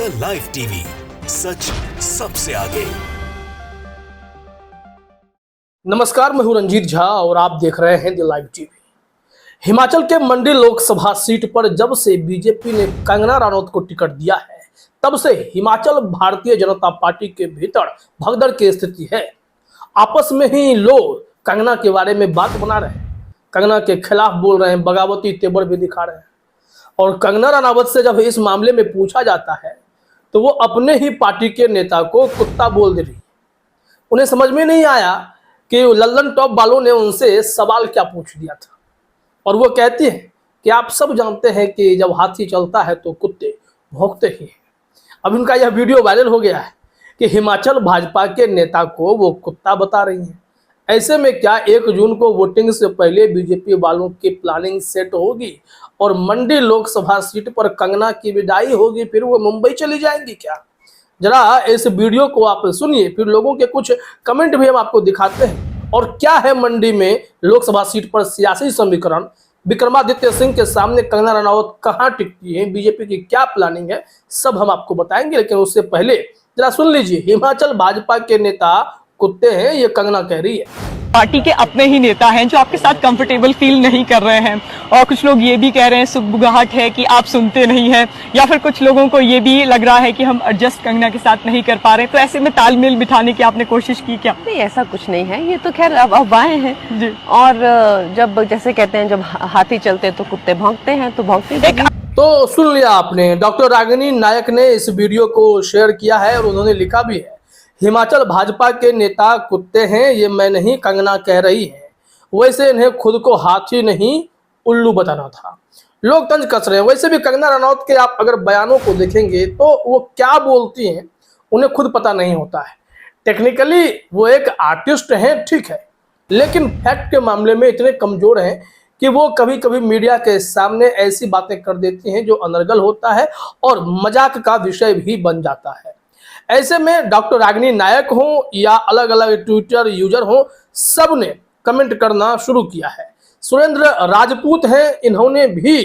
The live TV, सच सबसे आगे। नमस्कार, मैं हूं रंजीत झा और आप देख रहे हैं द लाइव टीवी। हिमाचल के मंडी लोकसभा सीट पर जब से बीजेपी ने कंगना रनौत को टिकट दिया है, तब से हिमाचल भारतीय जनता पार्टी के भीतर भगदड़ की स्थिति है। आपस में ही लोग कंगना के बारे में बात बना रहे हैं, कंगना के खिलाफ बोल रहे हैं, बगावती तेवर भी दिखा रहे हैं। और कंगना रनावत से जब इस मामले में पूछा जाता है तो वो अपने ही पार्टी के नेता को कुत्ता बोल दे रही है। उन्हें समझ में नहीं आया कि लल्लन टॉप वालों ने उनसे सवाल क्या पूछ दिया था। और वो कहती है कि आप सब जानते हैं कि जब हाथी चलता है तो कुत्ते भौंकते ही हैं। अब उनका यह वीडियो वायरल हो गया है कि हिमाचल भाजपा के नेता को वो कुत्ता बता रही हैं। ऐसे में क्या 1 जून को वोटिंग से पहले बीजेपी वालों की प्लानिंग सेट होगी और मंडी लोकसभा सीट पर कंगना की विदाई होगी, फिर वो मुंबई चली जाएंगी क्या? जरा इस वीडियो को आप सुनिए, फिर लोगों के कुछ कमेंट भी हम आपको दिखाते हैं। और क्या है मंडी में लोकसभा सीट पर सियासी समीकरण, विक्रमादित्य सिंह के सामने कंगना रनावत कहां टिकती है, बीजेपी की क्या प्लानिंग है, सब हम आपको बताएंगे। लेकिन उससे पहले जरा सुन लीजिए, हिमाचल भाजपा के नेता कुत्ते हैं, ये कंगना कह रही है। पार्टी के अपने ही नेता हैं जो आपके साथ कंफर्टेबल फील नहीं कर रहे हैं, और कुछ लोग ये भी कह रहे हैं सुगबुगाहट है कि आप सुनते नहीं हैं, या फिर कुछ लोगों को ये भी लग रहा है कि हम एडजस्ट कंगना के साथ नहीं कर पा रहे। तो ऐसे में तालमेल बिठाने की आपने कोशिश की क्या? नहीं, ऐसा कुछ नहीं है, ये तो खैर अब अफवाहें हैं जी। और जब जैसे कहते हैं जब हाथी चलते तो कुत्ते भौंकते हैं, तो भौंकते। तो सुन लिया आपने, डॉक्टर रागिनी नायक ने इस वीडियो को शेयर किया है और उन्होंने लिखा भी है, हिमाचल भाजपा के नेता कुत्ते हैं, ये मैं नहीं कंगना कह रही है। वैसे इन्हें खुद को हाथी नहीं उल्लू बताना था। लोग तंज कस रहे हैं। वैसे भी कंगना रनौत के आप अगर बयानों को देखेंगे तो वो क्या बोलती हैं उन्हें खुद पता नहीं होता है। टेक्निकली वो एक आर्टिस्ट हैं, ठीक है, लेकिन फैक्ट के मामले में इतने कमजोर हैं कि वो कभी कभी मीडिया के सामने ऐसी बातें कर देती हैं जो अनर्गल होता है और मजाक का विषय भी बन जाता है। ऐसे में डॉक्टर रागिनी नायक हो या अलग अलग ट्विटर यूजर हो, सब ने कमेंट करना शुरू किया है। सुरेंद्र राजपूत हैं, इन्होंने भी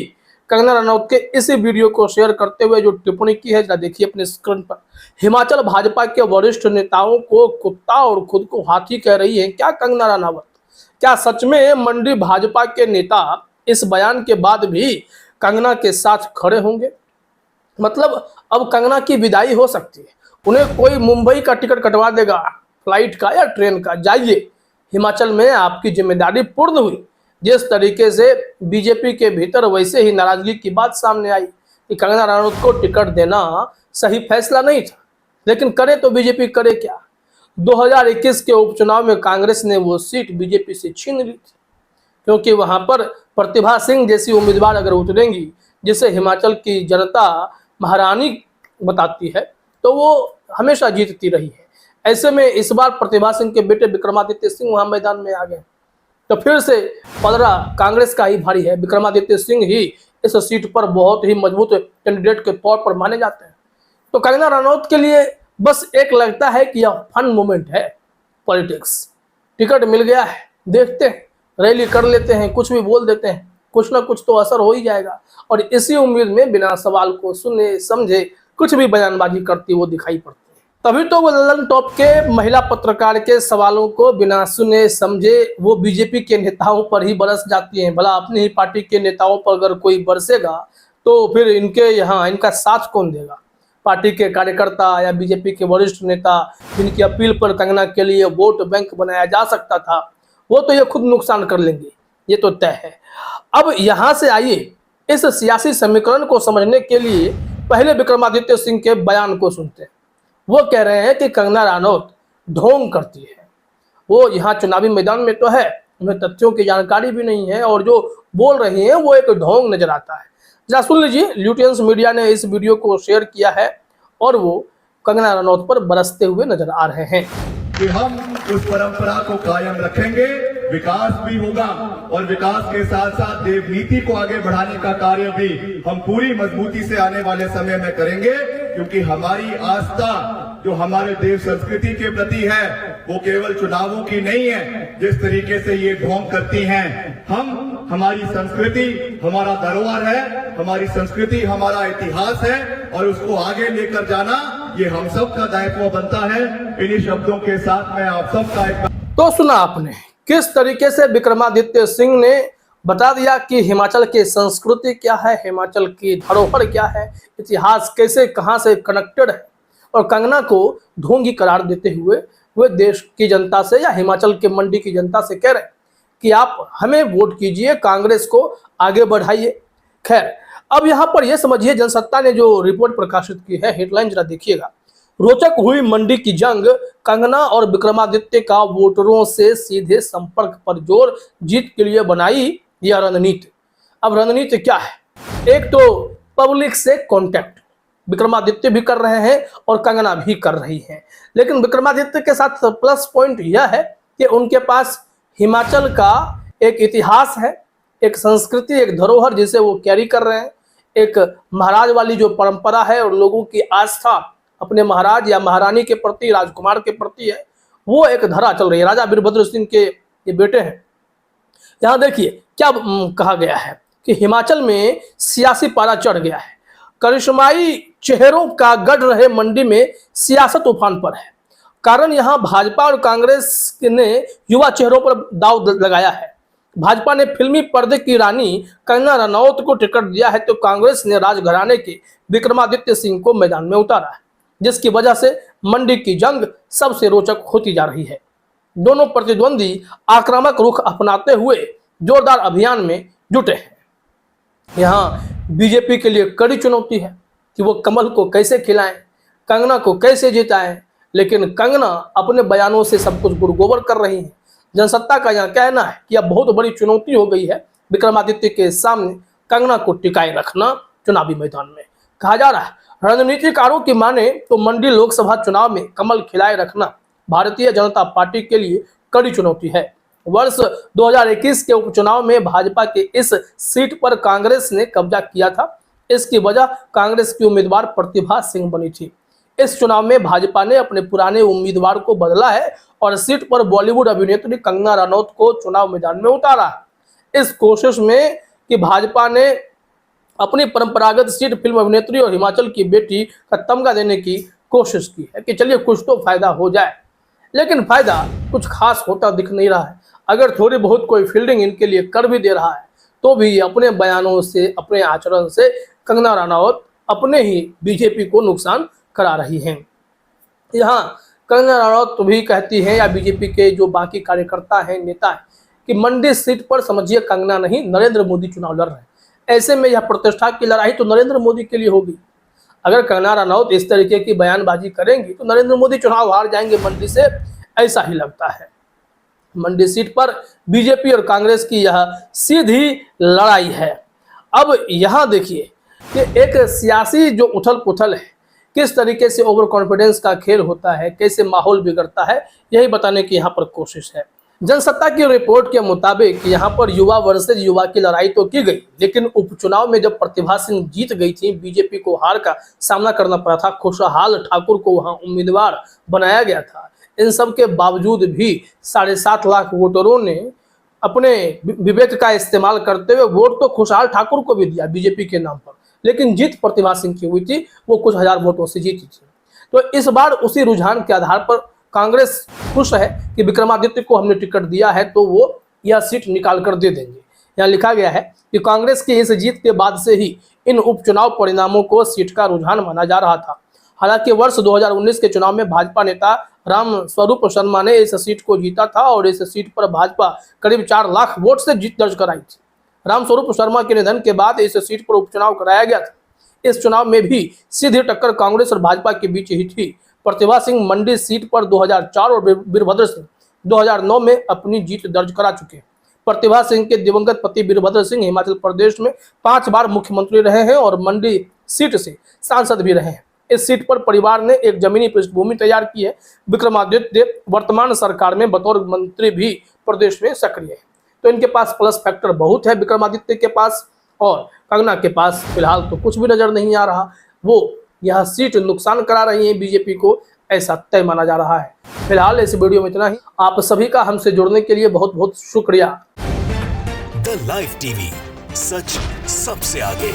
कंगना रनौत के इसी वीडियो को शेयर करते हुए जो टिप्पणी की है, जरा देखिए अपने स्क्रीन पर। हिमाचल भाजपा के वरिष्ठ नेताओं को कुत्ता और खुद को हाथी कह रही है क्या कंगना रनावत? क्या सच में मंडी भाजपा के नेता इस बयान के बाद भी कंगना के साथ खड़े होंगे? मतलब अब कंगना की विदाई हो सकती है, उन्हें कोई मुंबई का टिकट कटवा देगा, फ्लाइट का या ट्रेन का, जाइए, हिमाचल में आपकी जिम्मेदारी पूर्ण हुई। जिस तरीके से बीजेपी के भीतर वैसे ही नाराजगी की बात सामने आई कि कंगना रनौत को टिकट देना सही फैसला नहीं था, लेकिन करे तो बीजेपी करे क्या? 2021 के उपचुनाव में कांग्रेस ने वो सीट बीजेपी से छीन ली थी, क्योंकि वहां पर प्रतिभा सिंह जैसी उम्मीदवार अगर उतरेंगी जिसे हिमाचल की जनता महारानी बताती है, तो वो हमेशा जीतती रही है। ऐसे में इस बार प्रतिभा सिंह के बेटे विक्रमादित्य सिंह वहां मैदान में आ गए, तो फिर से पलड़ा कांग्रेस का ही भारी है। विक्रमादित्य सिंह ही इस सीट पर बहुत ही मजबूत कैंडिडेट के तौर पर माने जाते हैं। तो कंगना रनौत के लिए बस एक लगता है कि यह फन मोमेंट है, पॉलिटिक्स। टिकट मिल गया है, देखते हैं, रैली कर लेते हैं, कुछ भी बोल देते हैं, कुछ ना कुछ तो असर हो ही जाएगा। और इसी उम्मीद में बिना सवाल को सुने समझे कुछ भी बयानबाजी करती वो दिखाई पड़ती है। तभी तो वो लल्लन टॉप के महिला पत्रकार के सवालों को बिना सुने समझे वो बीजेपी के नेताओं पर ही बरस जाती हैं। भला अपनी ही पार्टी के नेताओं पर अगर कोई बरसेगा तो फिर इनके यहाँ इनका साथ कौन देगा? पार्टी के कार्यकर्ता या बीजेपी के वरिष्ठ नेता जिनकी अपील पर कंगना के लिए वोट बैंक बनाया जा सकता था, वो तो ये खुद नुकसान कर लेंगे, ये तो तय है। अब यहाँ से आइए इस सियासी समीकरण को समझने के लिए पहले विक्रमादित्य सिंह के बयान को सुनते हैं। वो कह रहे हैं कि कंगना रनौत ढोंग करती है। वो यहाँ चुनावी मैदान में तो है, उन्हें तथ्यों की जानकारी भी नहीं है और जो बोल रही हैं वो एक ढोंग नजर आता है। जरा सुन लीजिए, ल्यूटियंस मीडिया ने इस वीडियो को शेयर किया है और वो कंगना रनौत पर बरसते हुए नजर आ रहे हैं कि हम उस परंपरा को कायम रखेंगे, विकास भी होगा और विकास के साथ साथ देवनीति को आगे बढ़ाने का कार्य भी हम पूरी मजबूती से आने वाले समय में करेंगे, क्योंकि हमारी आस्था जो हमारे देव संस्कृति के प्रति है वो केवल चुनावों की नहीं है। जिस तरीके से ये ढोंग करती हैं, हम हमारी संस्कृति हमारा धरोहर है, हमारी संस्कृति, हमारा इतिहास है और उसको आगे लेकर जाना ये हम सब का दायित्व बनता है। इन्हीं शब्दों के साथ मैं आप सबका एक तो सुना आपने किस तरीके से विक्रमादित्य सिंह ने बता दिया कि हिमाचल की संस्कृति क्या है, हिमाचल की धरोहर क्या है, इतिहास कैसे कहां से कनेक्टेड है, और कंगना को ढोंगी करार देते हुए वे देश की जनता से या हिमाचल के मंडी की जनता से कह रहे हैं कि आप हमें वोट कीजिए, कांग्रेस को आगे बढ़ाइए। खैर, अब यहाँ पर यह समझिए जनसत्ता ने जो रिपोर्ट प्रकाशित की है, हेडलाइन जरा देखिएगा। रोचक हुई मंडी की जंग, कंगना और विक्रमादित्य का वोटरों से सीधे संपर्क पर जोर, जीत के लिए बनाई यह रणनीति। अब रणनीति क्या है? एक तो पब्लिक से कांटेक्ट विक्रमादित्य भी कर रहे हैं और कंगना भी कर रही हैं, लेकिन विक्रमादित्य के साथ प्लस पॉइंट यह है कि उनके पास हिमाचल का एक इतिहास है, एक संस्कृति, एक धरोहर जिसे वो कैरी कर रहे हैं, एक महाराज वाली जो परंपरा है और लोगों की आस्था अपने महाराज या महारानी के प्रति, राजकुमार के प्रति है, वो एक धरा चल रही है। राजा वीरभद्र सिंह के ये बेटे हैं। यहाँ देखिए क्या कहा गया है कि हिमाचल में सियासी पारा चढ़ गया है, करिश्माई चेहरों का गढ़ रहे मंडी में सियासत उफान पर है। कारण यहाँ भाजपा और कांग्रेस ने युवा चेहरों पर दाव लगाया है। भाजपा ने फिल्मी पर्दे की रानी कंगना रनौत को टिकट दिया है, तो कांग्रेस ने राजघराने के विक्रमादित्य सिंह को मैदान में उतारा है, जिसकी वजह से मंडी की जंग सबसे रोचक होती जा रही है। दोनों प्रतिद्वंदी आक्रामक रुख अपनाते हुए जोरदार अभियान में जुटे हैं। यहाँ बीजेपी के लिए कड़ी चुनौती है कि वो कमल को कैसे खिलाएं, कंगना को कैसे जिताएं, लेकिन कंगना अपने बयानों से सब कुछ गुड़गोबर कर रही है। जनसत्ता का यह कहना है कि अब बहुत बड़ी चुनौती हो गई है विक्रमादित्य के सामने कंगना को टिकाए रखना चुनावी मैदान में। कहा जा रहा है, रणनीतिकारों की माने तो मंडी लोकसभा चुनाव में कमल खिलाए रखना भारतीय जनता पार्टी के लिए कड़ी चुनौती है। वर्ष 2021 के उपचुनाव में भाजपा के इस सीट पर कांग्रेस ने कब्जा किया था। इसकी वजह कांग्रेस की उम्मीदवार प्रतिभा सिंह बनी थी। इस चुनाव में भाजपा ने अपने पुराने उम्मीदवार को बदला है और सीट पर बॉलीवुड अभिनेत्री कंगना रनौत को चुनाव मैदान में उतारा है। इस कोशिश में कि भाजपा ने अपनी परंपरागत सीट फिल्म अभिनेत्री और हिमाचल की बेटी का तमगा देने की कोशिश की है कि चलिए कुछ तो फायदा हो जाए, लेकिन फायदा कुछ खास होता दिख नहीं रहा है। अगर थोड़ी बहुत कोई फील्डिंग इनके लिए कर भी दे रहा है तो भी अपने बयानों से, अपने आचरण से कंगना रनौत अपने ही बीजेपी को नुकसान करा रही हैं। यहाँ कंगना रनौत भी कहती है, या बीजेपी के जो बाकी कार्यकर्ता हैं, नेता हैं, कि मंडी सीट पर समझिए कंगना नहीं नरेंद्र मोदी चुनाव लड़ रहे हैं। ऐसे में यह प्रतिष्ठा की लड़ाई तो नरेंद्र मोदी के लिए होगी। अगर कंगना रनौत इस तरीके की बयानबाजी करेंगी तो नरेंद्र मोदी चुनाव हार जाएंगे मंडी से, ऐसा ही लगता है। मंडी सीट पर बीजेपी और कांग्रेस की यह सीधी लड़ाई है। अब यहाँ देखिए कि एक सियासी जो उथल पुथल है, किस तरीके से ओवर कॉन्फिडेंस का खेल होता है, कैसे माहौल बिगड़ता है, यही बताने की यहाँ पर कोशिश है। जनसत्ता की रिपोर्ट के मुताबिक यहाँ पर युवा वर्सेज युवा की लड़ाई तो की गई, लेकिन उपचुनाव में जब प्रतिभा सिंह जीत गई थी, बीजेपी को हार का सामना करना पड़ा था, खुशहाल ठाकुर को वहां उम्मीदवार बनाया गया था। इन सब के बावजूद भी 7.5 लाख वोटरों ने अपने विवेक का इस्तेमाल करते हुए वोट तो खुशहाल ठाकुर को भी दिया बीजेपी के नाम पर, लेकिन जीत प्रतिभा सिंह की हुई थी, वो कुछ हजार वोटों से जीती थी। तो इस बार उसी रुझान के आधार पर कांग्रेस खुश है कि विक्रमादित्य को हमने टिकट दिया है तो वो यह सीट निकाल कर दे देंगे। यहाँ लिखा गया है कि कांग्रेस की इस जीत के बाद से ही इन उपचुनाव परिणामों को सीट का रुझान माना जा रहा था। हालांकि वर्ष 2019 के चुनाव में भाजपा नेता राम स्वरूप शर्मा ने इस सीट को जीता था और इस सीट पर भाजपा करीब 4 लाख वोट से जीत दर्ज कराई थी। राम स्वरूप शर्मा के निधन के बाद इस सीट पर उपचुनाव कराया गया था। इस चुनाव में भी सीधी टक्कर कांग्रेस और भाजपा के बीच ही थी। प्रतिभा सिंह मंडी सीट पर 2004 और वीरभद्र सिंह 2009 में अपनी जीत दर्ज करा चुके हैं। प्रतिभा सिंह के दिवंगत पति वीरभद्र सिंह हिमाचल प्रदेश में 5 बार मुख्यमंत्री रहे हैं और मंडी सीट से सांसद भी रहे हैं। इस सीट पर परिवार ने एक जमीनी पृष्ठभूमि तैयार की है। विक्रमादित्य वर्तमान सरकार में बतौर मंत्री भी प्रदेश में सक्रिय है, तो इनके पास प्लस फैक्टर बहुत है विक्रमादित्य के पास, और कंगना के पास फिलहाल तो कुछ भी नजर नहीं आ रहा। वो यह सीट नुकसान करा रही है बीजेपी को, ऐसा तय माना जा रहा है। फिलहाल इस वीडियो में इतना ही। आप सभी का हमसे जुड़ने के लिए बहुत बहुत शुक्रिया। द लाइव टीवी, सच सबसे आगे।